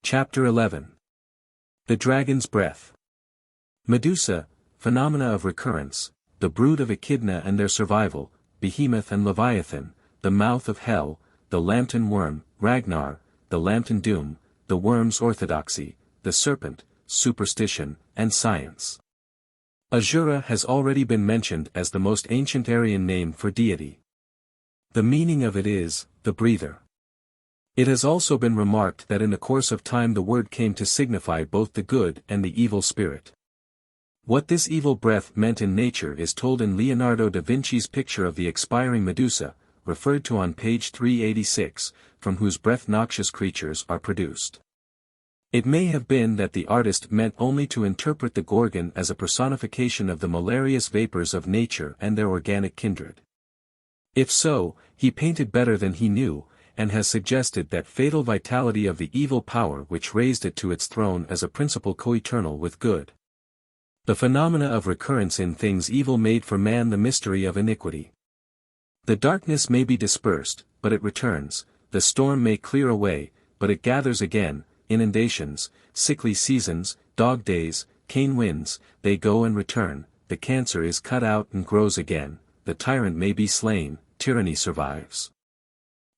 Chapter 11. The Dragon's Breath. Medusa, phenomena of recurrence, the brood of Echidna and their survival, Behemoth and Leviathan, the mouth of hell, the lambton worm, Ragnar, the lambton doom, the worm's orthodoxy, the serpent, superstition, and science. Ahura has already been mentioned as the most ancient Aryan name for deity. The meaning of it is, the breather. It has also been remarked that in the course of time the word came to signify both the good and the evil spirit. What this evil breath meant in nature is told in Leonardo da Vinci's picture of the expiring Medusa, referred to on page 386, from whose breath noxious creatures are produced. It may have been that the artist meant only to interpret the Gorgon as a personification of the malarious vapors of nature and their organic kindred. If so, he painted better than he knew, and has suggested that fatal vitality of the evil power which raised it to its throne as a principle coeternal with good. The phenomena of recurrence in things evil made for man the mystery of iniquity. The darkness may be dispersed, but it returns, the storm may clear away, but it gathers again, inundations, sickly seasons, dog days, keen winds, they go and return, the cancer is cut out and grows again, the tyrant may be slain, tyranny survives.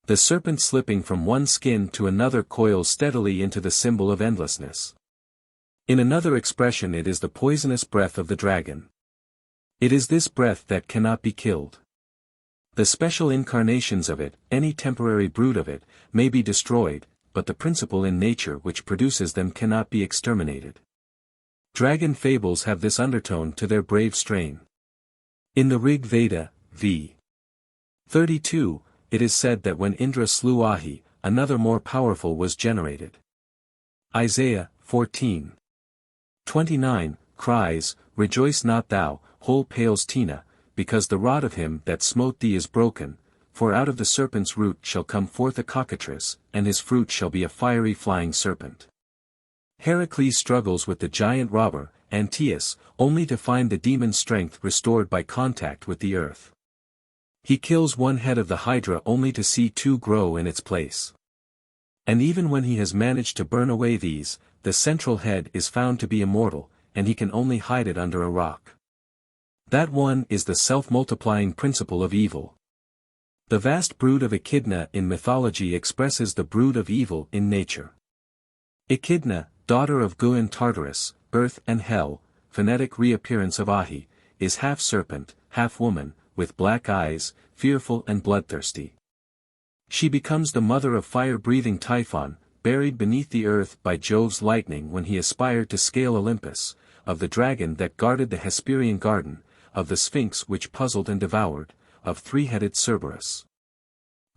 The serpent slipping from one skin to another coils steadily into the symbol of endlessness. In another expression it is the poisonous breath of the dragon. It is this breath that cannot be killed. The special incarnations of it, any temporary brood of it, may be destroyed, but the principle in nature which produces them cannot be exterminated. Dragon fables have this undertone to their brave strain. In the Rig Veda, v. 32, it is said that when Indra slew Ahi, another more powerful was generated. Isaiah 14:29 cries, "Rejoice not thou, whole Palestina, because the rod of him that smote thee is broken, for out of the serpent's root shall come forth a cockatrice, and his fruit shall be a fiery flying serpent." Heracles struggles with the giant robber, Antaeus, only to find the demon's strength restored by contact with the earth. He kills one head of the Hydra only to see two grow in its place. And even when he has managed to burn away these, the central head is found to be immortal, and he can only hide it under a rock. That one is the self-multiplying principle of evil. The vast brood of Echidna in mythology expresses the brood of evil in nature. Echidna, daughter of Guin Tartarus, earth and hell, phonetic reappearance of Ahi, is half serpent, half woman, with black eyes, fearful and bloodthirsty. She becomes the mother of fire-breathing Typhon, buried beneath the earth by Jove's lightning when he aspired to scale Olympus, of the dragon that guarded the Hesperian garden, of the Sphinx which puzzled and devoured, of three-headed Cerberus.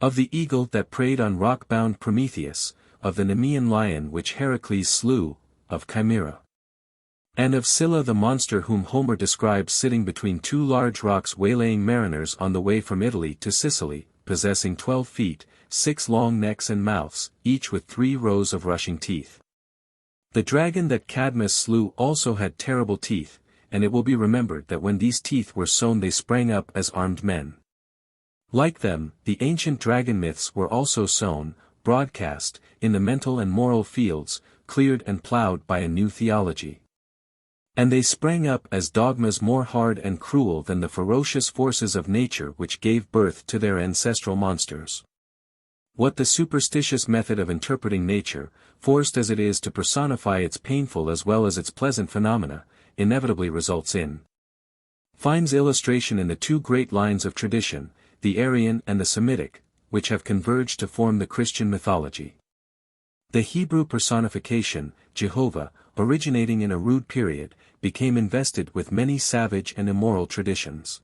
Of the eagle that preyed on rock-bound Prometheus, of the Nemean lion which Heracles slew, of Chimera. And of Scylla the monster whom Homer describes sitting between two large rocks waylaying mariners on the way from Italy to Sicily, possessing 12 feet, 6 long necks and mouths, each with 3 rows of rushing teeth. The dragon that Cadmus slew also had terrible teeth, and it will be remembered that when these teeth were sown they sprang up as armed men. Like them, the ancient dragon myths were also sown, broadcast, in the mental and moral fields, cleared and ploughed by a new theology. And they sprang up as dogmas more hard and cruel than the ferocious forces of nature which gave birth to their ancestral monsters. What the superstitious method of interpreting nature, forced as it is to personify its painful as well as its pleasant phenomena, inevitably results in, finds illustration in the two great lines of tradition, the Aryan and the Semitic, which have converged to form the Christian mythology. The Hebrew personification, Jehovah, originating in a rude period, became invested with many savage and immoral traditions.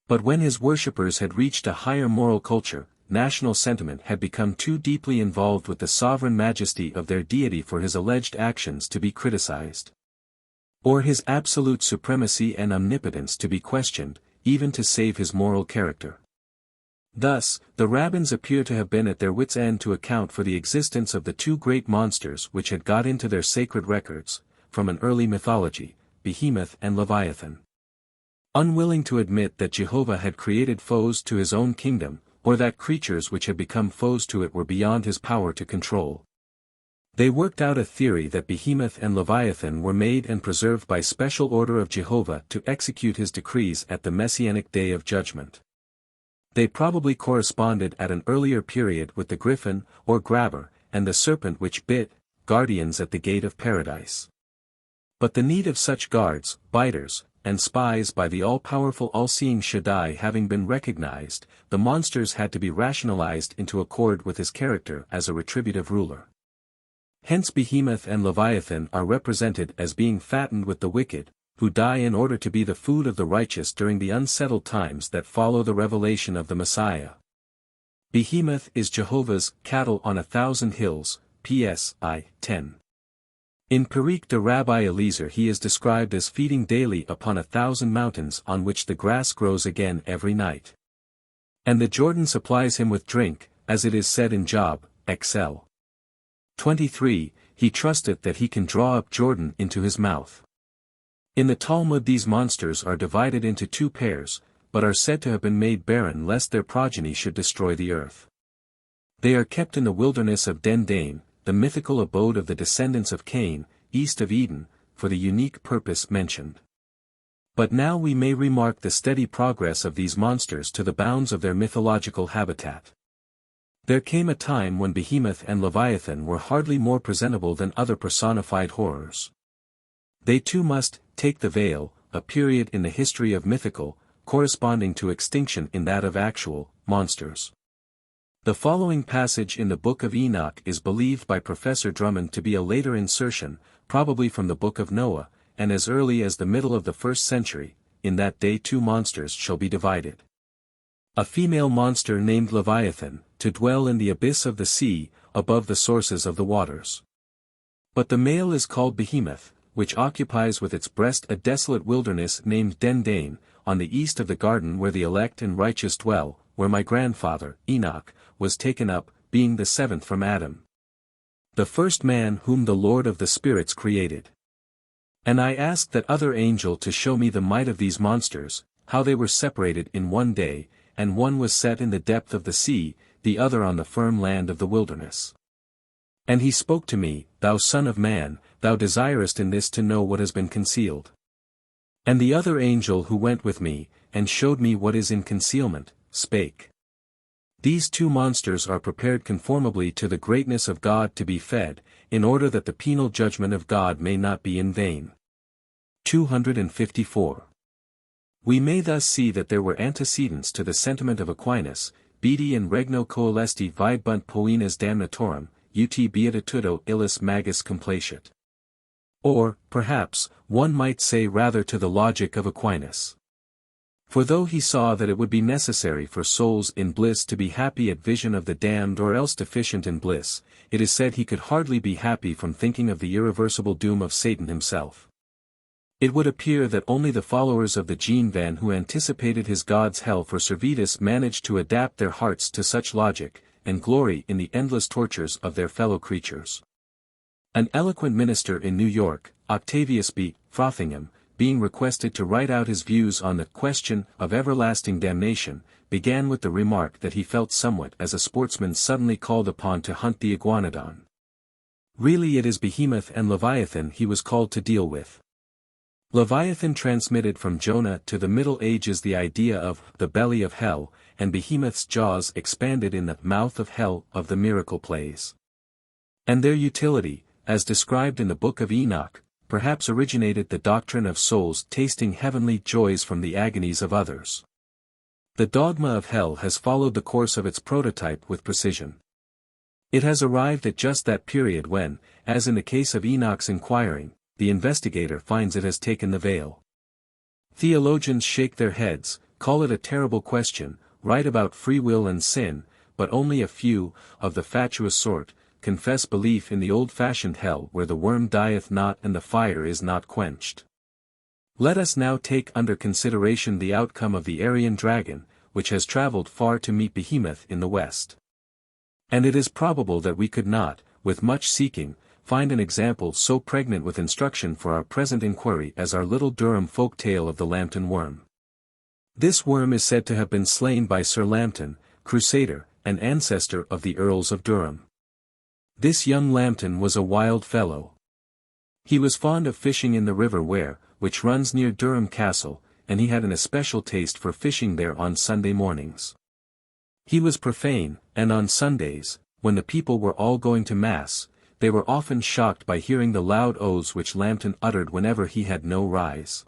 But when his worshippers had reached a higher moral culture, national sentiment had become too deeply involved with the sovereign majesty of their deity for his alleged actions to be criticized, or his absolute supremacy and omnipotence to be questioned, even to save his moral character. Thus, the rabbins appear to have been at their wits' end to account for the existence of the two great monsters which had got into their sacred records, from an early mythology, Behemoth and Leviathan. Unwilling to admit that Jehovah had created foes to his own kingdom, or that creatures which had become foes to it were beyond his power to control, They worked out a theory that Behemoth and Leviathan were made and preserved by special order of Jehovah to execute his decrees at the Messianic Day of Judgment. They probably corresponded at an earlier period with the griffin, or grabber, and the serpent which bit, guardians at the gate of paradise. But the need of such guards, biters, and spies by the all-powerful all-seeing Shaddai having been recognized, the monsters had to be rationalized into accord with his character as a retributive ruler. Hence Behemoth and Leviathan are represented as being fattened with the wicked, who die in order to be the food of the righteous during the unsettled times that follow the revelation of the Messiah. Behemoth is Jehovah's cattle on 1,000 hills, PSI 10. In Perek de Rabbi Eliezer he is described as feeding daily upon 1,000 mountains on which the grass grows again every night. And the Jordan supplies him with drink, as it is said in Job, XL. 23, he trusteth that he can draw up Jordan into his mouth. In the Talmud these monsters are divided into two pairs, but are said to have been made barren lest their progeny should destroy the earth. They are kept in the wilderness of Den Dain, the mythical abode of the descendants of Cain, east of Eden, for the unique purpose mentioned. But now we may remark the steady progress of these monsters to the bounds of their mythological habitat. There came a time when Behemoth and Leviathan were hardly more presentable than other personified horrors. They too must take the veil, a period in the history of mythical, corresponding to extinction in that of actual, monsters. The following passage in the Book of Enoch is believed by Professor Drummond to be a later insertion, probably from the Book of Noah, and as early as the middle of the 1st century, in that day two monsters shall be divided. A female monster named Leviathan, to dwell in the abyss of the sea, above the sources of the waters. But the male is called Behemoth, which occupies with its breast a desolate wilderness named Den Dain, on the east of the garden where the elect and righteous dwell, where my grandfather, Enoch, was taken up, being the 7th from Adam, the first man whom the Lord of the spirits created. And I asked that other angel to show me the might of these monsters, how they were separated in one day, and one was set in the depth of the sea, the other on the firm land of the wilderness. And he spoke to me, Thou son of man, thou desirest in this to know what has been concealed. And the other angel who went with me, and showed me what is in concealment, spake. These two monsters are prepared conformably to the greatness of God to be fed, in order that the penal judgment of God may not be in vain. 254. We may thus see that there were antecedents to the sentiment of Aquinas, Bedi and regno coelesti videbunt poenas damnatorum, ut beatitudo illis magis complacit. Or, perhaps, one might say rather to the logic of Aquinas. For though he saw that it would be necessary for souls in bliss to be happy at vision of the damned or else deficient in bliss, it is said he could hardly be happy from thinking of the irreversible doom of Satan himself. It would appear that only the followers of the Jean Van who anticipated his God's hell for Servetus managed to adapt their hearts to such logic, and glory in the endless tortures of their fellow creatures. An eloquent minister in New York, Octavius B. Frothingham, being requested to write out his views on the question of everlasting damnation, began with the remark that he felt somewhat as a sportsman suddenly called upon to hunt the iguanodon. Really it is Behemoth and Leviathan he was called to deal with. Leviathan transmitted from Jonah to the Middle Ages the idea of the belly of hell, and Behemoth's jaws expanded in the mouth of hell of the miracle plays. And their utility, as described in the Book of Enoch, perhaps originated the doctrine of souls tasting heavenly joys from the agonies of others. The dogma of hell has followed the course of its prototype with precision. It has arrived at just that period when, as in the case of Enoch's inquiring, the investigator finds it has taken the veil. Theologians shake their heads, call it a terrible question, write about free will and sin, but only a few, of the fatuous sort, confess belief in the old-fashioned hell where the worm dieth not and the fire is not quenched. Let us now take under consideration the outcome of the Aryan dragon, which has traveled far to meet Behemoth in the west. And it is probable that we could not, with much seeking, find an example so pregnant with instruction for our present inquiry as our little Durham folk tale of the Lambton worm. This worm is said to have been slain by Sir Lambton, Crusader, an ancestor of the Earls of Durham. This young Lambton was a wild fellow. He was fond of fishing in the river Wear, which runs near Durham Castle, and he had an especial taste for fishing there on Sunday mornings. He was profane, and on Sundays, when the people were all going to Mass, they were often shocked by hearing the loud oaths which Lambton uttered whenever he had no rise.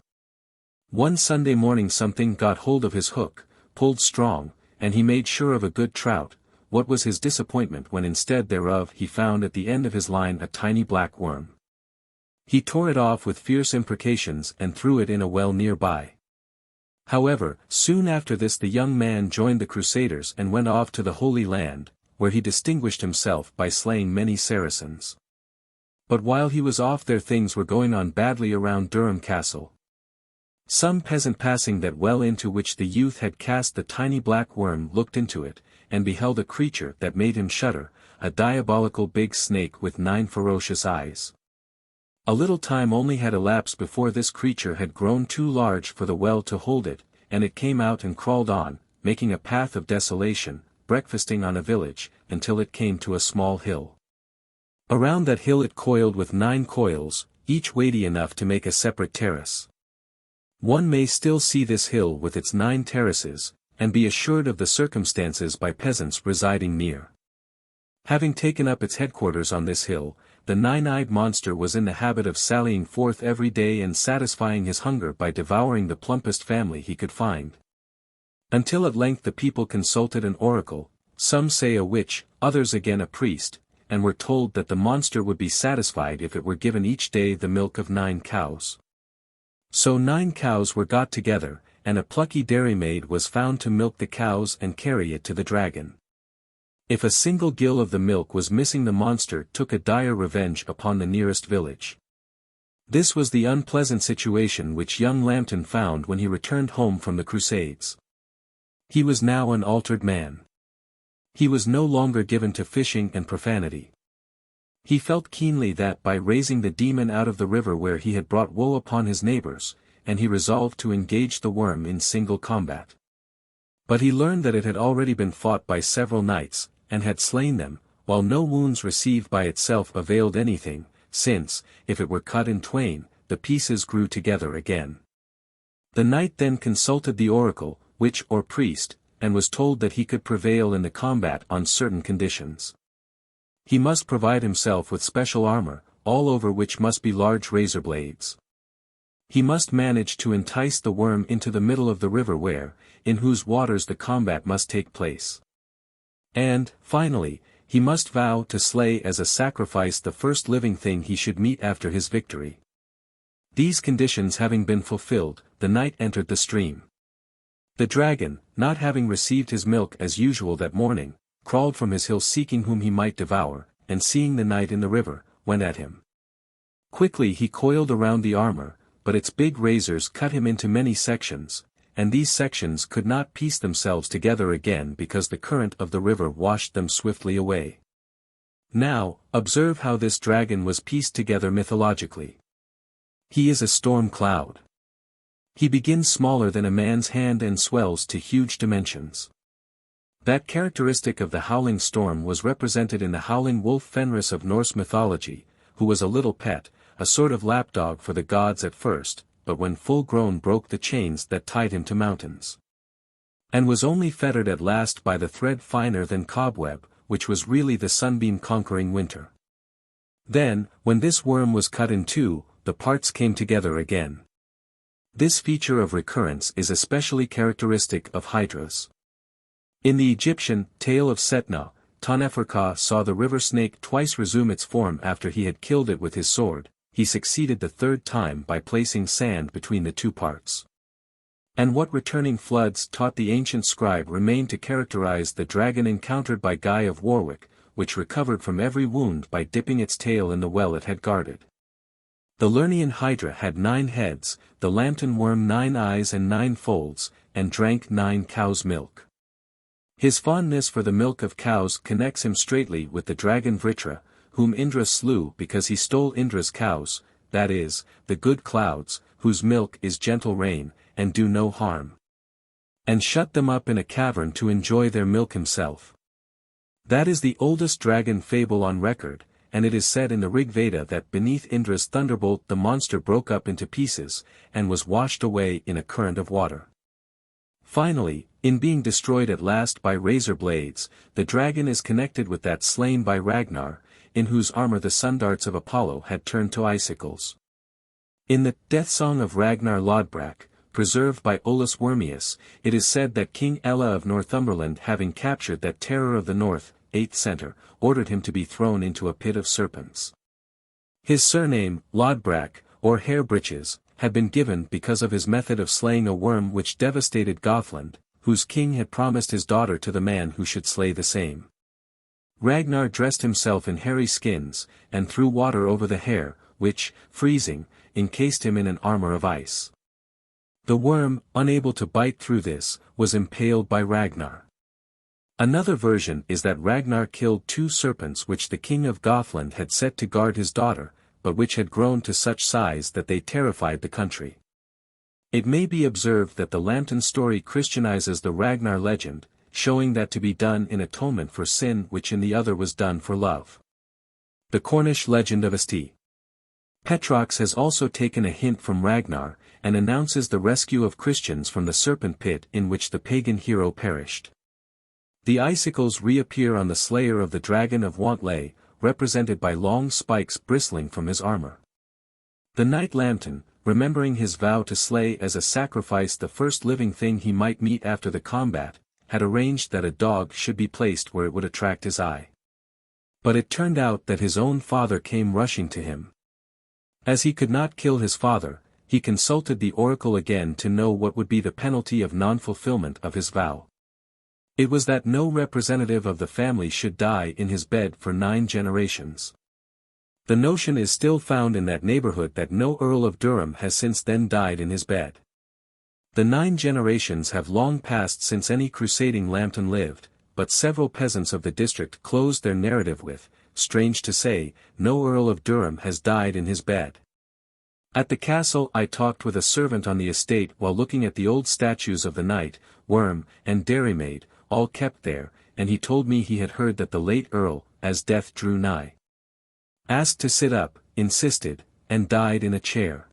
One Sunday morning something got hold of his hook, pulled strong, and he made sure of a good trout. What was his disappointment when instead thereof he found at the end of his line a tiny black worm. He tore it off with fierce imprecations and threw it in a well near by. However, soon after this the young man joined the Crusaders and went off to the Holy Land, where he distinguished himself by slaying many Saracens. But while he was off there things were going on badly around Durham Castle. Some peasant passing that well into which the youth had cast the tiny black worm looked into it, and beheld a creature that made him shudder, a diabolical big snake with 9 ferocious eyes. A little time only had elapsed before this creature had grown too large for the well to hold it, and it came out and crawled on, making a path of desolation, breakfasting on a village, until it came to a small hill. Around that hill it coiled with 9 coils, each weighty enough to make a separate terrace. One may still see this hill with its 9 terraces, and be assured of the circumstances by peasants residing near. Having taken up its headquarters on this hill, the 9-eyed monster was in the habit of sallying forth every day and satisfying his hunger by devouring the plumpest family he could find. Until at length the people consulted an oracle, some say a witch, others again a priest, and were told that the monster would be satisfied if it were given each day the milk of 9 cows. So 9 cows were got together, and a plucky dairymaid was found to milk the cows and carry it to the dragon. If a single gill of the milk was missing the monster took a dire revenge upon the nearest village. This was the unpleasant situation which young Lambton found when he returned home from the Crusades. He was now an altered man. He was no longer given to fishing and profanity. He felt keenly that by raising the demon out of the river where he had brought woe upon his neighbors, and he resolved to engage the worm in single combat. But he learned that it had already been fought by several knights, and had slain them, while no wounds received by itself availed anything, since, if it were cut in twain, the pieces grew together again. The knight then consulted the oracle, witch or priest, and was told that he could prevail in the combat on certain conditions. He must provide himself with special armor, all over which must be large razor blades. He must manage to entice the worm into the middle of the river where, in whose waters the combat must take place. And, finally, he must vow to slay as a sacrifice the first living thing he should meet after his victory. These conditions having been fulfilled, the knight entered the stream. The dragon, not having received his milk as usual that morning, crawled from his hill seeking whom he might devour, and seeing the knight in the river, went at him. Quickly he coiled around the armor, but its big razors cut him into many sections, and these sections could not piece themselves together again because the current of the river washed them swiftly away. Now, observe how this dragon was pieced together mythologically. He is a storm cloud. He begins smaller than a man's hand and swells to huge dimensions. That characteristic of the howling storm was represented in the howling wolf Fenris of Norse mythology, who was a little pet, a sort of lapdog for the gods at first, but when full grown broke the chains that tied him to mountains. And was only fettered at last by the thread finer than cobweb, which was really the sunbeam conquering winter. Then, when this worm was cut in 2, the parts came together again. This feature of recurrence is especially characteristic of hydras. In the Egyptian Tale of Setna, Ta-Neferka saw the river snake twice resume its form after he had killed it with his sword. He succeeded the 3rd time by placing sand between the 2 parts. And what returning floods taught the ancient scribe remained to characterize the dragon encountered by Guy of Warwick, which recovered from every wound by dipping its tail in the well it had guarded. The Lernaean hydra had 9 heads, the Lambton worm 9 eyes and 9 folds, and drank 9 cows' milk. His fondness for the milk of cows connects him straightly with the dragon Vritra, whom Indra slew because he stole Indra's cows, that is, the good clouds, whose milk is gentle rain, and do no harm. And shut them up in a cavern to enjoy their milk himself. That is the oldest dragon fable on record, and it is said in the Rig Veda that beneath Indra's thunderbolt the monster broke up into pieces, and was washed away in a current of water. Finally, in being destroyed at last by razor blades, the dragon is connected with that slain by Ragnar, in whose armor the sun darts of Apollo had turned to icicles. In the Death Song of Ragnar Lodbrok, preserved by Olaus Wormius, it is said that King Ella of Northumberland, having captured that terror of the north, 8th centre, ordered him to be thrown into a pit of serpents. His surname, Lodbrok, or Hair Breeches, had been given because of his method of slaying a worm which devastated Gothland, whose king had promised his daughter to the man who should slay the same. Ragnar dressed himself in hairy skins, and threw water over the hair, which, freezing, encased him in an armor of ice. The worm, unable to bite through this, was impaled by Ragnar. Another version is that Ragnar killed 2 serpents which the king of Gothland had set to guard his daughter, but which had grown to such size that they terrified the country. It may be observed that the Lambton story Christianizes the Ragnar legend, showing that to be done in atonement for sin which in the other was done for love. The Cornish legend of St. Petrox has also taken a hint from Ragnar, and announces the rescue of Christians from the serpent pit in which the pagan hero perished. The icicles reappear on the slayer of the dragon of Wantley, represented by long spikes bristling from his armor. The knight Lambton, remembering his vow to slay as a sacrifice the first living thing he might meet after the combat, had arranged that a dog should be placed where it would attract his eye. But it turned out that his own father came rushing to him. As he could not kill his father, he consulted the oracle again to know what would be the penalty of non-fulfillment of his vow. It was that no representative of the family should die in his bed for 9 generations. The notion is still found in that neighborhood that no Earl of Durham has since then died in his bed. The 9 generations have long passed since any crusading Lambton lived, but several peasants of the district closed their narrative with, strange to say, no Earl of Durham has died in his bed. At the castle I talked with a servant on the estate while looking at the old statues of the knight, worm, and dairymaid, all kept there, and he told me he had heard that the late Earl, as death drew nigh, asked to sit up, insisted, and died in a chair.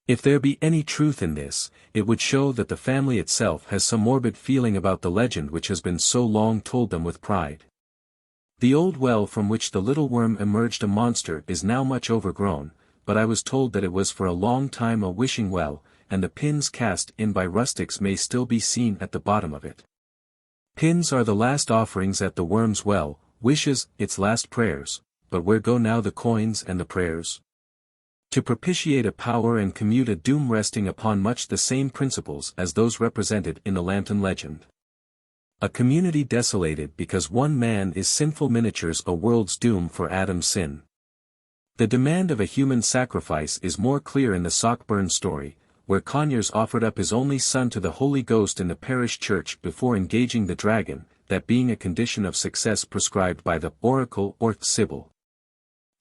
If there be any truth in this, it would show that the family itself has some morbid feeling about the legend which has been so long told them with pride. The old well from which the little worm emerged a monster is now much overgrown, but I was told that it was for a long time a wishing well, and the pins cast in by rustics may still be seen at the bottom of it. Pins are the last offerings at the worm's well, wishes, its last prayers, but where go now the coins and the prayers? To propitiate a power and commute a doom resting upon much the same principles as those represented in the Lambton legend. A community desolated because one man is sinful miniatures a world's doom for Adam's sin. The demand of a human sacrifice is more clear in the Sockburn story, where Conyers offered up his only son to the Holy Ghost in the parish church before engaging the dragon, that being a condition of success prescribed by the oracle or Sibyl.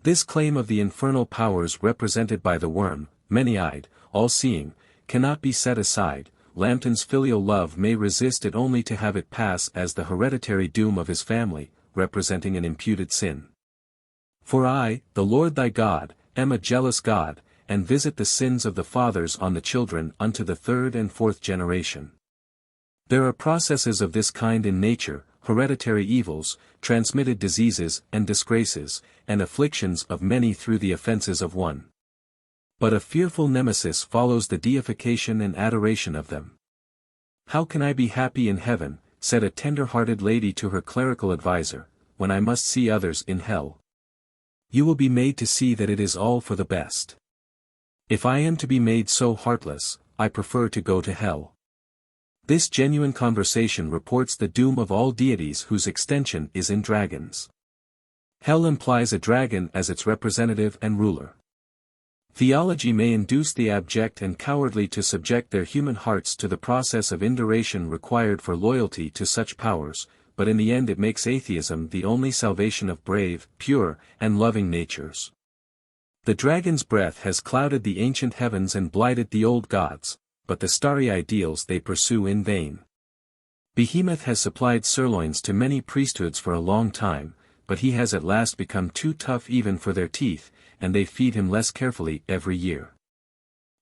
This claim of the infernal powers represented by the worm, many-eyed, all-seeing, cannot be set aside. Lambton's filial love may resist it only to have it pass as the hereditary doom of his family, representing an imputed sin. For I, the Lord thy God, am a jealous God, and visit the sins of the fathers on the children unto the 3rd and 4th generation. There are processes of this kind in nature, hereditary evils, transmitted diseases and disgraces, and afflictions of many through the offenses of one. But a fearful nemesis follows the deification and adoration of them. How can I be happy in heaven, said a tender-hearted lady to her clerical adviser, when I must see others in hell? You will be made to see that it is all for the best. If I am to be made so heartless, I prefer to go to hell. This genuine conversation reports the doom of all deities whose extension is in dragons. Hell implies a dragon as its representative and ruler. Theology may induce the abject and cowardly to subject their human hearts to the process of induration required for loyalty to such powers, but in the end it makes atheism the only salvation of brave, pure, and loving natures. The dragon's breath has clouded the ancient heavens and blighted the old gods, but the starry ideals they pursue in vain. Behemoth has supplied sirloins to many priesthoods for a long time, but he has at last become too tough even for their teeth, and they feed him less carefully every year.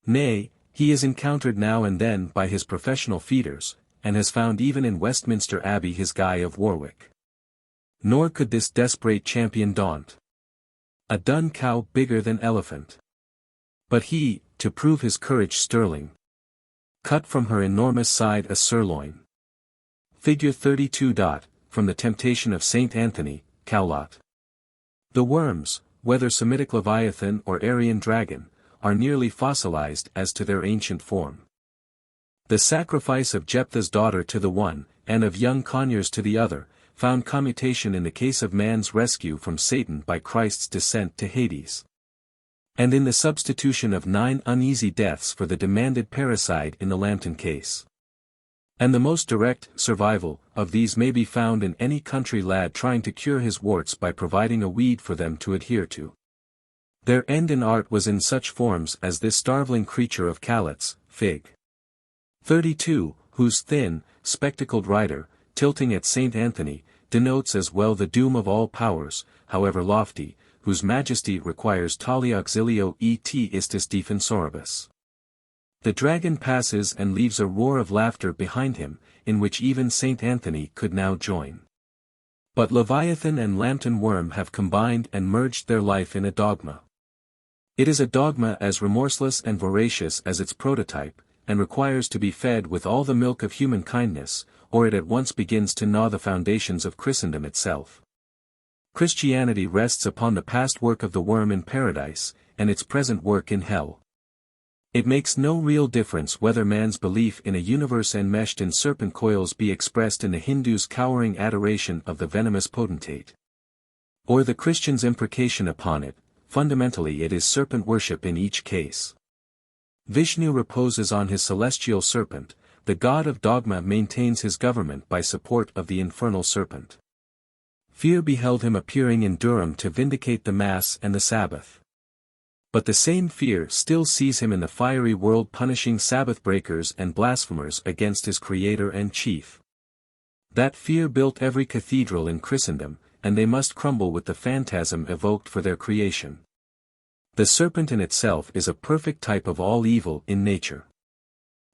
Nay, he is encountered now and then by his professional feeders, and has found even in Westminster Abbey his Guy of Warwick. Nor could this desperate champion daunt a dun cow bigger than elephant. But he, to prove his courage sterling, cut from her enormous side a sirloin. Figure 32. From the Temptation of Saint Anthony, Cowlot. The worms, whether Semitic Leviathan or Aryan dragon, are nearly fossilized as to their ancient form. The sacrifice of Jephthah's daughter to the one, and of young Conyers to the other, found commutation in the case of man's rescue from Satan by Christ's descent to Hades. And in the substitution of 9 uneasy deaths for the demanded parricide in the Lambton case. And the most direct survival of these may be found in any country lad trying to cure his warts by providing a weed for them to adhere to. Their end in art was in such forms as this starveling creature of Cowlot's, Fig. 32, whose thin, spectacled rider, tilting at St. Anthony, denotes as well the doom of all powers, however lofty, whose majesty requires tali auxilio et istis defensoribus. The dragon passes and leaves a roar of laughter behind him, in which even St. Anthony could now join. But Leviathan and Lambton worm have combined and merged their life in a dogma. It is a dogma as remorseless and voracious as its prototype, and requires to be fed with all the milk of human kindness, or it at once begins to gnaw the foundations of Christendom itself. Christianity rests upon the past work of the worm in paradise, and its present work in hell. It makes no real difference whether man's belief in a universe enmeshed in serpent coils be expressed in the Hindu's cowering adoration of the venomous potentate, or the Christian's imprecation upon it. Fundamentally it is serpent worship in each case. Vishnu reposes on his celestial serpent, the god of dogma maintains his government by support of the infernal serpent. Fear beheld him appearing in Durham to vindicate the Mass and the Sabbath. But the same fear still sees him in the fiery world punishing Sabbath breakers and blasphemers against his Creator and Chief. That fear built every cathedral in Christendom, and they must crumble with the phantasm evoked for their creation. The serpent in itself is a perfect type of all evil in nature.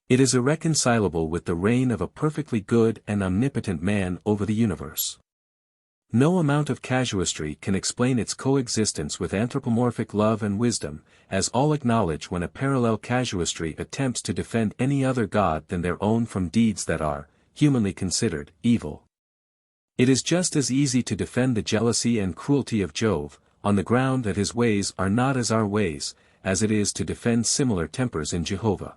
It is irreconcilable with the reign of a perfectly good and omnipotent man over the universe. No amount of casuistry can explain its coexistence with anthropomorphic love and wisdom, as all acknowledge when a parallel casuistry attempts to defend any other god than their own from deeds that are, humanly considered, evil. It is just as easy to defend the jealousy and cruelty of Jove, on the ground that his ways are not as our ways, as it is to defend similar tempers in Jehovah.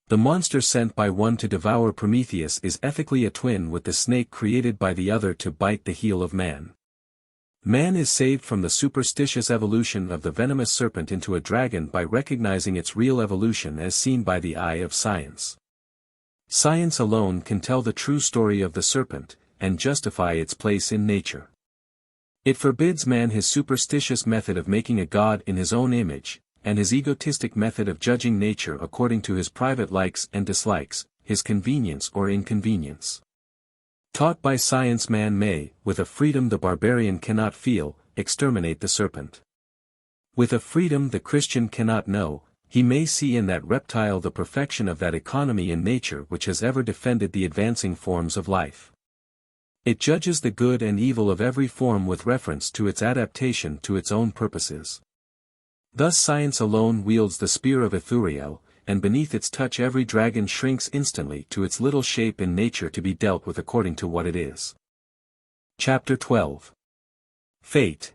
The monster sent by one to devour Prometheus is ethically a twin with the snake created by the other to bite the heel of man. Man is saved from the superstitious evolution of the venomous serpent into a dragon by recognizing its real evolution as seen by the eye of science. Science alone can tell the true story of the serpent, and justify its place in nature. It forbids man his superstitious method of making a god in his own image, and his egotistic method of judging nature according to his private likes and dislikes, his convenience or inconvenience. Taught by science, man may, with a freedom the barbarian cannot feel, exterminate the serpent. With a freedom the Christian cannot know, he may see in that reptile the perfection of that economy in nature which has ever defended the advancing forms of life. It judges the good and evil of every form with reference to its adaptation to its own purposes. Thus science alone wields the spear of Ithuriel, and beneath its touch every dragon shrinks instantly to its little shape in nature to be dealt with according to what it is. Chapter 12. Fate.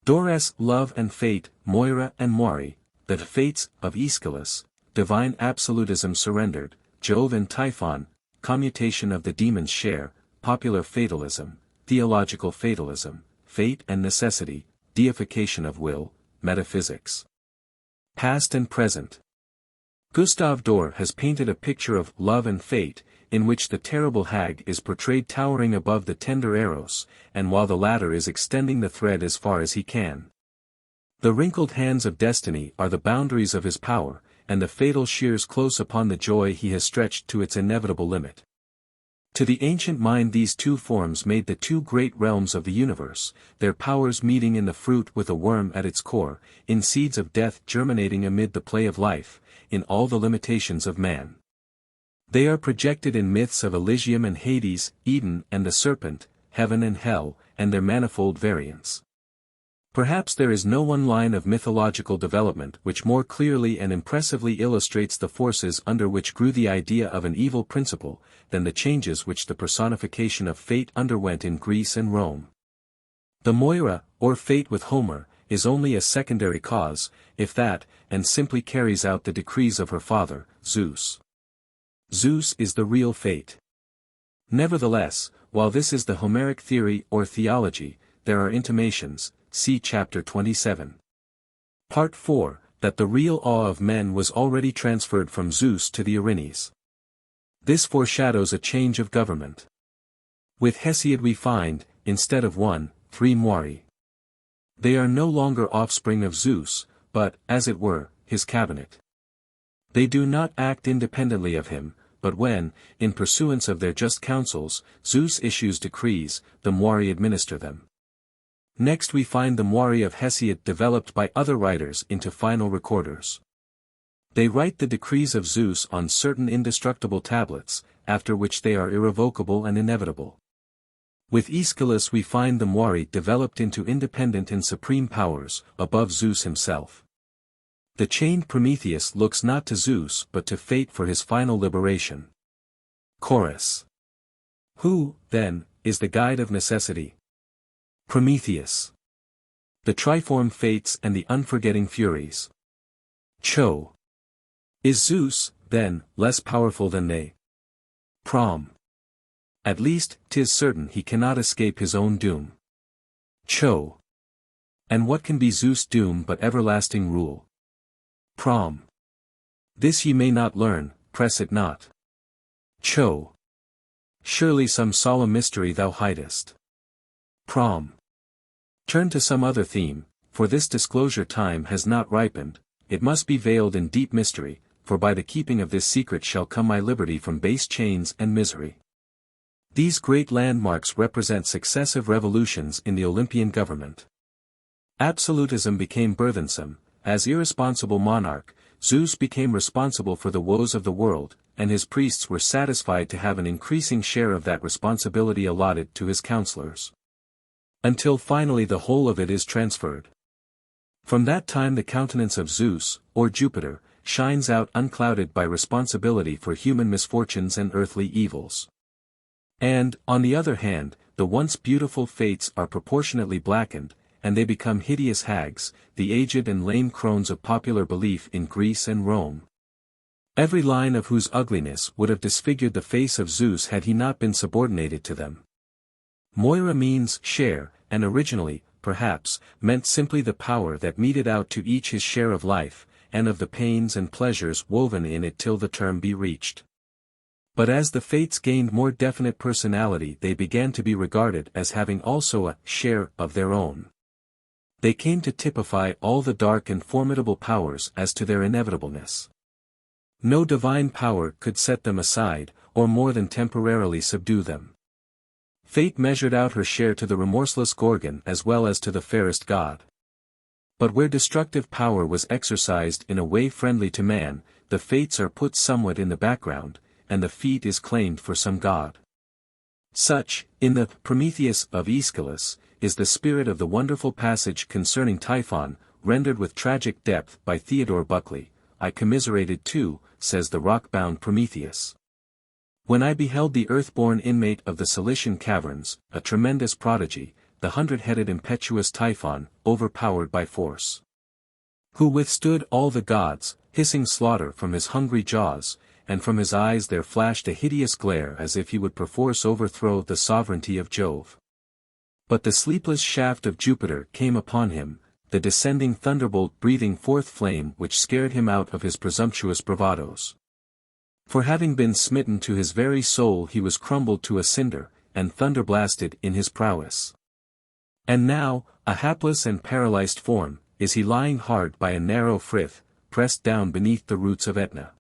Dores, love and fate, Moira and Moiri, the fates of Aeschylus, divine absolutism surrendered, Jove and Typhon, commutation of the demon's share, popular fatalism, theological fatalism, fate and necessity, deification of will, metaphysics. Past and present. Gustave Doré has painted a picture of love and fate, in which the terrible hag is portrayed towering above the tender Eros, and while the latter is extending the thread as far as he can. The wrinkled hands of destiny are the boundaries of his power, and the fatal shears close upon the joy he has stretched to its inevitable limit. To the ancient mind these two forms made the two great realms of the universe, their powers meeting in the fruit with a worm at its core, in seeds of death germinating amid the play of life, in all the limitations of man. They are projected in myths of Elysium and Hades, Eden and the serpent, heaven and hell, and their manifold variants. Perhaps there is no one line of mythological development which more clearly and impressively illustrates the forces under which grew the idea of an evil principle, than the changes which the personification of fate underwent in Greece and Rome. The Moira, or fate with Homer, is only a secondary cause, if that, and simply carries out the decrees of her father, Zeus. Zeus is the real fate. Nevertheless, while this is the Homeric theory or theology, there are intimations, see chapter 27. Part 4, that the real awe of men was already transferred from Zeus to the Erinyes. This foreshadows a change of government. With Hesiod we find, instead of 3 Moirai. They are no longer offspring of Zeus, but, as it were, his cabinet. They do not act independently of him, but when, in pursuance of their just counsels, Zeus issues decrees, the Moirai administer them. Next we find the Moirai of Hesiod developed by other writers into final recorders. They write the decrees of Zeus on certain indestructible tablets, after which they are irrevocable and inevitable. With Aeschylus we find the Moirai developed into independent and supreme powers, above Zeus himself. The chained Prometheus looks not to Zeus but to fate for his final liberation. Chorus. Who, then, is the guide of necessity? Prometheus. The triform fates and the unforgetting furies. Cho. Is Zeus, then, less powerful than they? Prom. At least, 'tis certain he cannot escape his own doom. Cho. And what can be Zeus' doom but everlasting rule? Prom. This ye may not learn, press it not. Cho. Surely some solemn mystery thou hidest. Prom. Turn to some other theme, for this disclosure time has not ripened, it must be veiled in deep mystery, for by the keeping of this secret shall come my liberty from base chains and misery. These great landmarks represent successive revolutions in the Olympian government. Absolutism became burthensome, as irresponsible monarch, Zeus became responsible for the woes of the world, and his priests were satisfied to have an increasing share of that responsibility allotted to his counselors. Until finally the whole of it is transferred. From that time the countenance of Zeus, or Jupiter, shines out unclouded by responsibility for human misfortunes and earthly evils. And, on the other hand, the once beautiful fates are proportionately blackened, and they become hideous hags, the aged and lame crones of popular belief in Greece and Rome. Every line of whose ugliness would have disfigured the face of Zeus had he not been subordinated to them. Moira means share, and originally, perhaps, meant simply the power that meted out to each his share of life, and of the pains and pleasures woven in it till the term be reached. But as the fates gained more definite personality they began to be regarded as having also a share of their own. They came to typify all the dark and formidable powers as to their inevitableness. No divine power could set them aside, or more than temporarily subdue them. Fate measured out her share to the remorseless Gorgon as well as to the fairest god. But where destructive power was exercised in a way friendly to man, the fates are put somewhat in the background, and the feat is claimed for some god. Such, in the Prometheus of Aeschylus, is the spirit of the wonderful passage concerning Typhon, rendered with tragic depth by Theodore Buckley. I commiserated too, says the rock-bound Prometheus. When I beheld the earth-born inmate of the Cilician caverns, a tremendous prodigy, the hundred-headed impetuous Typhon, overpowered by force. Who withstood all the gods, hissing slaughter from his hungry jaws, and from his eyes there flashed a hideous glare as if he would perforce overthrow the sovereignty of Jove. But the sleepless shaft of Jupiter came upon him, the descending thunderbolt breathing forth flame which scared him out of his presumptuous bravadoes. For having been smitten to his very soul he was crumbled to a cinder, and thunder-blasted in his prowess. And now, a hapless and paralyzed form, is he lying hard by a narrow frith, pressed down beneath the roots of Etna.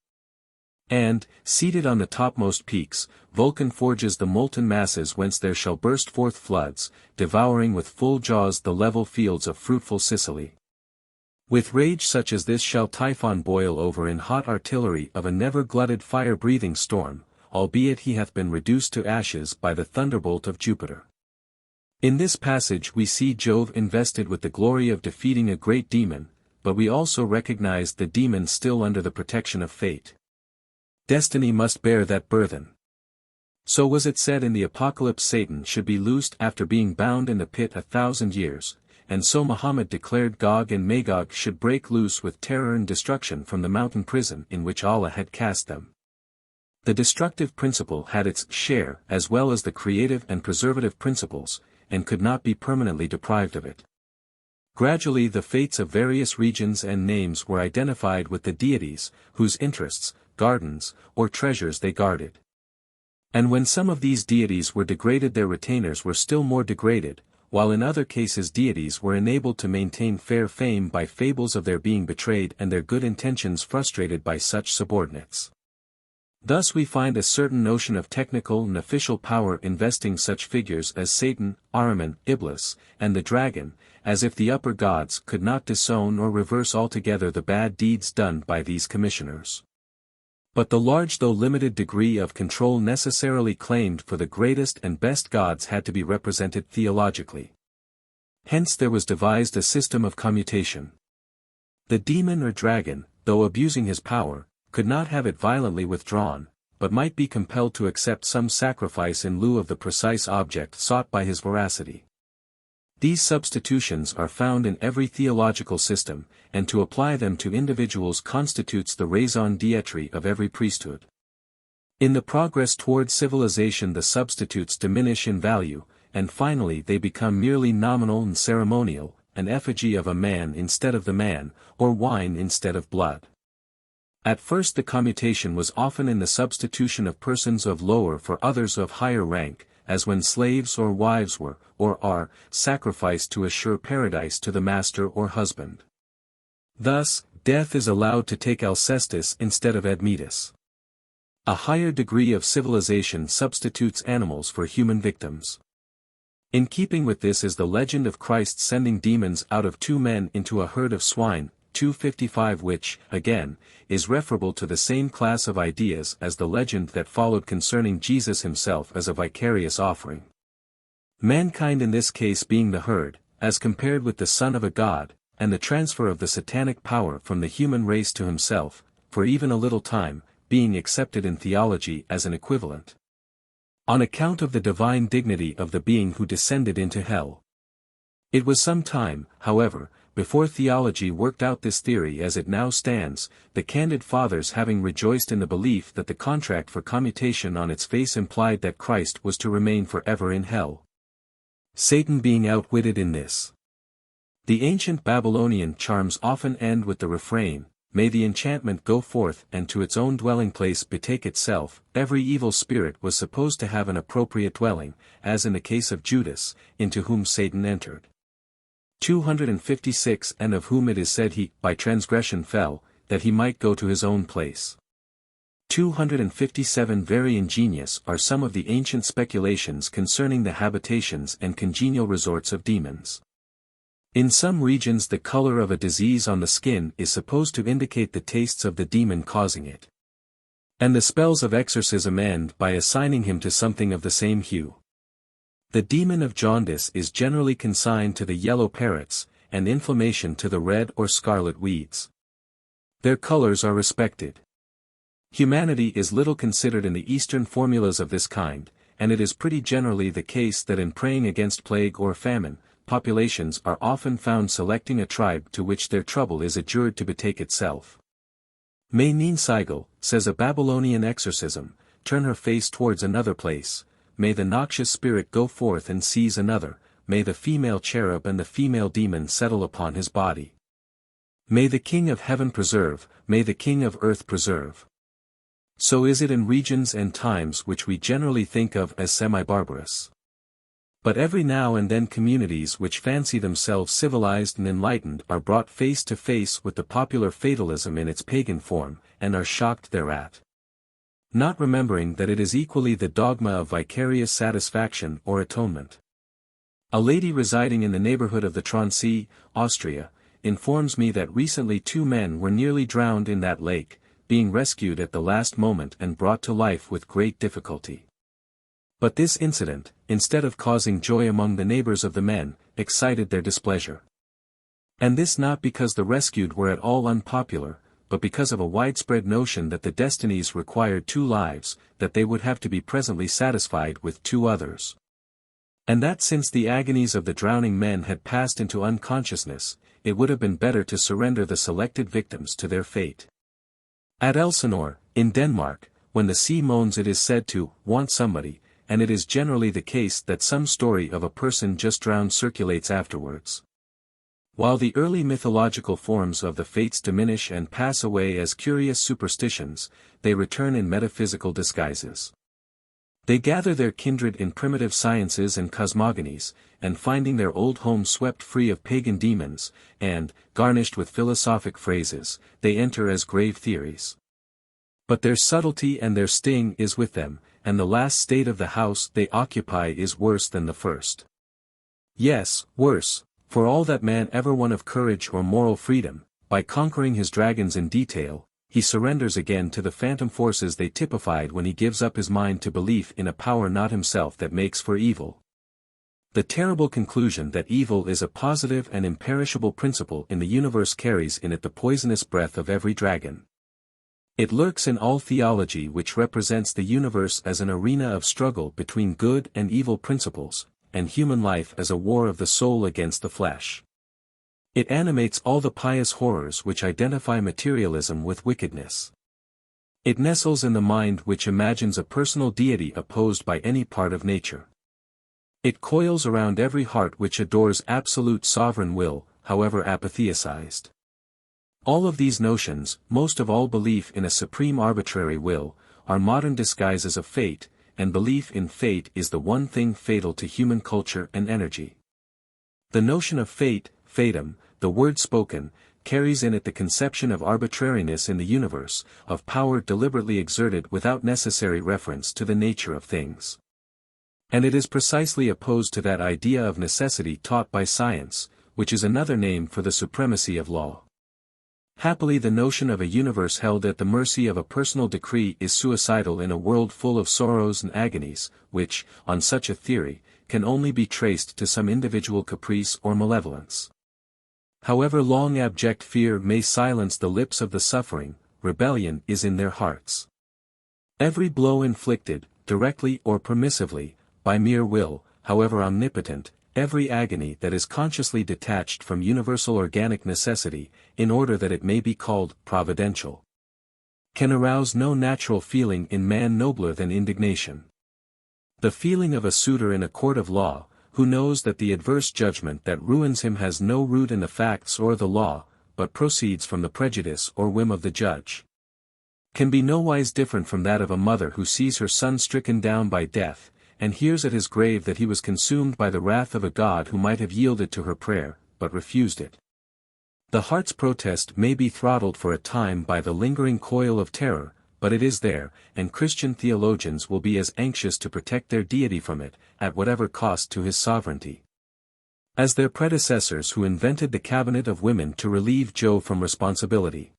And, seated on the topmost peaks, Vulcan forges the molten masses whence there shall burst forth floods, devouring with full jaws the level fields of fruitful Sicily. With rage such as this shall Typhon boil over in hot artillery of a never-glutted fire-breathing storm, albeit he hath been reduced to ashes by the thunderbolt of Jupiter. In this passage we see Jove invested with the glory of defeating a great demon, but we also recognize the demon still under the protection of fate. Destiny must bear that burthen. So was it said in the Apocalypse Satan should be loosed after being bound in the pit 1,000 years, and so Muhammad declared Gog and Magog should break loose with terror and destruction from the mountain prison in which Allah had cast them. The destructive principle had its share as well as the creative and preservative principles, and could not be permanently deprived of it. Gradually the fates of various regions and names were identified with the deities, whose interests, gardens, or treasures they guarded. And when some of these deities were degraded, their retainers were still more degraded, while in other cases deities were enabled to maintain fair fame by fables of their being betrayed and their good intentions frustrated by such subordinates. Thus we find a certain notion of technical and official power investing such figures as Satan, Ahriman, Iblis, and the dragon, as if the upper gods could not disown or reverse altogether the bad deeds done by these commissioners. But the large though limited degree of control necessarily claimed for the greatest and best gods had to be represented theologically. Hence there was devised a system of commutation. The demon or dragon, though abusing his power, could not have it violently withdrawn, but might be compelled to accept some sacrifice in lieu of the precise object sought by his voracity. These substitutions are found in every theological system, and to apply them to individuals constitutes the raison d'etre of every priesthood. In the progress toward civilization the substitutes diminish in value, and finally they become merely nominal and ceremonial, an effigy of a man instead of the man, or wine instead of blood. At first the commutation was often in the substitution of persons of lower for others of higher rank, as when slaves or wives were, or are, sacrificed to assure paradise to the master or husband. Thus, death is allowed to take Alcestis instead of Admetus. A higher degree of civilization substitutes animals for human victims. In keeping with this is the legend of Christ sending demons out of 2 men into a herd of swine, 255, which, again, is referable to the same class of ideas as the legend that followed concerning Jesus himself as a vicarious offering. Mankind in this case being the herd, as compared with the son of a god, and the transfer of the satanic power from the human race to himself, for even a little time, being accepted in theology as an equivalent. On account of the divine dignity of the being who descended into hell. It was some time, however, before theology worked out this theory as it now stands, the candid fathers having rejoiced in the belief that the contract for commutation on its face implied that Christ was to remain forever in hell. Satan being outwitted in this. The ancient Babylonian charms often end with the refrain, "May the enchantment go forth and to its own dwelling place betake itself." Every evil spirit was supposed to have an appropriate dwelling, as in the case of Judas, into whom Satan entered. 256 And of whom it is said he, by transgression fell, that he might go to his own place. 257 Very ingenious are some of the ancient speculations concerning the habitations and congenial resorts of demons. In some regions the color of a disease on the skin is supposed to indicate the tastes of the demon causing it. And the spells of exorcism end by assigning him to something of the same hue. The demon of jaundice is generally consigned to the yellow parrots, and inflammation to the red or scarlet weeds. Their colors are respected. Humanity is little considered in the Eastern formulas of this kind, and it is pretty generally the case that in praying against plague or famine, populations are often found selecting a tribe to which their trouble is adjured to betake itself. May Ninsigel, says a Babylonian exorcism, turn her face towards another place. May the noxious spirit go forth and seize another, may the female cherub and the female demon settle upon his body. May the King of heaven preserve, may the King of earth preserve. So is it in regions and times which we generally think of as semi-barbarous. But every now and then communities which fancy themselves civilized and enlightened are brought face to face with the popular fatalism in its pagan form, and are shocked thereat. not remembering that it is equally the dogma of vicarious satisfaction or atonement. A lady residing in the neighborhood of the Tronsee, Austria, informs me that recently 2 men were nearly drowned in that lake, being rescued at the last moment and brought to life with great difficulty. But this incident, instead of causing joy among the neighbors of the men, excited their displeasure. And this not because the rescued were at all unpopular, but because of a widespread notion that the destinies required 2 lives, that they would have to be presently satisfied with 2 others. And that since the agonies of the drowning men had passed into unconsciousness, it would have been better to surrender the selected victims to their fate. At Elsinore, in Denmark, when the sea moans it is said to want somebody, and it is generally the case that some story of a person just drowned circulates afterwards. While the early mythological forms of the fates diminish and pass away as curious superstitions, they return in metaphysical disguises. They gather their kindred in primitive sciences and cosmogonies, and finding their old home swept free of pagan demons, and, garnished with philosophic phrases, they enter as grave theories. But their subtlety and their sting is with them, and the last state of the house they occupy is worse than the first. Yes, worse, for all that man ever won of courage or moral freedom, by conquering his dragons in detail, he surrenders again to the phantom forces they typified when he gives up his mind to belief in a power not himself that makes for evil. The terrible conclusion that evil is a positive and imperishable principle in the universe carries in it the poisonous breath of every dragon. It lurks in all theology which represents the universe as an arena of struggle between good and evil principles, and human life as a war of the soul against the flesh. It animates all the pious horrors which identify materialism with wickedness. It nestles in the mind which imagines a personal deity opposed by any part of nature. It coils around every heart which adores absolute sovereign will, however apatheicized. All of these notions, most of all belief in a supreme arbitrary will, are modern disguises of fate, and belief in fate is the one thing fatal to human culture and energy. The notion of fate, fatum, the word spoken, carries in it the conception of arbitrariness in the universe, of power deliberately exerted without necessary reference to the nature of things. And it is precisely opposed to that idea of necessity taught by science, which is another name for the supremacy of law. Happily the notion of a universe held at the mercy of a personal decree is suicidal in a world full of sorrows and agonies, which, on such a theory, can only be traced to some individual caprice or malevolence. However long abject fear may silence the lips of the suffering, rebellion is in their hearts. Every blow inflicted, directly or permissively, by mere will, however omnipotent, every agony that is consciously detached from universal organic necessity, in order that it may be called providential, can arouse no natural feeling in man nobler than indignation. The feeling of a suitor in a court of law, who knows that the adverse judgment that ruins him has no root in the facts or the law, but proceeds from the prejudice or whim of the judge, can be nowise different from that of a mother who sees her son stricken down by death, and hears at his grave that he was consumed by the wrath of a God who might have yielded to her prayer, but refused it. The heart's protest may be throttled for a time by the lingering coil of terror, but it is there, and Christian theologians will be as anxious to protect their deity from it, at whatever cost to his sovereignty, as their predecessors who invented the cabinet of women to relieve Jove from responsibility.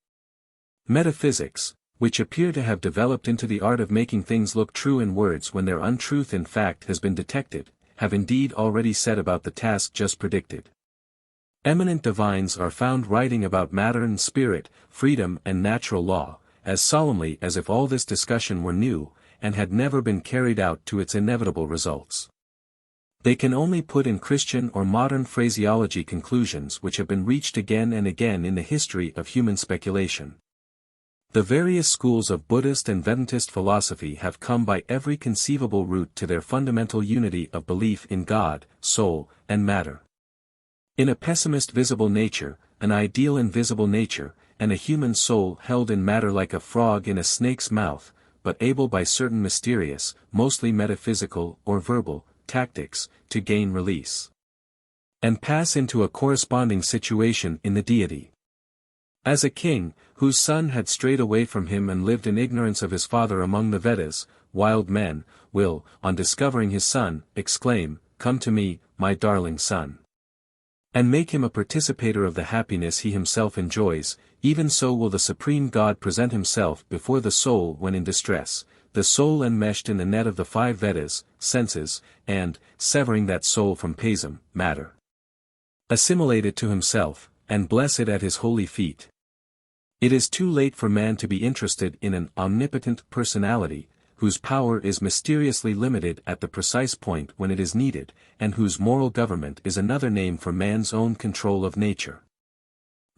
Metaphysics, which appear to have developed into the art of making things look true in words when their untruth in fact has been detected, have indeed already set about the task just predicted. Eminent divines are found writing about matter and spirit, freedom and natural law, as solemnly as if all this discussion were new, and had never been carried out to its inevitable results. They can only put in Christian or modern phraseology conclusions which have been reached again and again in the history of human speculation. The various schools of Buddhist and Vedantist philosophy have come by every conceivable route to their fundamental unity of belief in God, soul, and matter. In a pessimist visible nature, an ideal invisible nature, and a human soul held in matter like a frog in a snake's mouth, but able by certain mysterious, mostly metaphysical or verbal, tactics, to gain release, and pass into a corresponding situation in the deity. As a king, whose son had strayed away from him and lived in ignorance of his father among the Vedas, wild men, will, on discovering his son, exclaim, "Come to me, my darling son," and make him a participator of the happiness he himself enjoys. Even so will the Supreme God present himself before the soul when in distress, the soul enmeshed in the net of the 5 Vedas, senses, and, severing that soul from pasam, matter, assimilate it to himself, and bless it at his holy feet. It is too late for man to be interested in an omnipotent personality, whose power is mysteriously limited at the precise point when it is needed, and whose moral government is another name for man's own control of nature.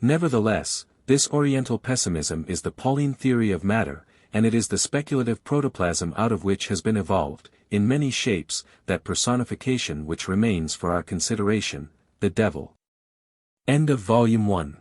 Nevertheless, this Oriental pessimism is the Pauline theory of matter, and it is the speculative protoplasm out of which has been evolved, in many shapes, that personification which remains for our consideration, the devil. End of Volume 1.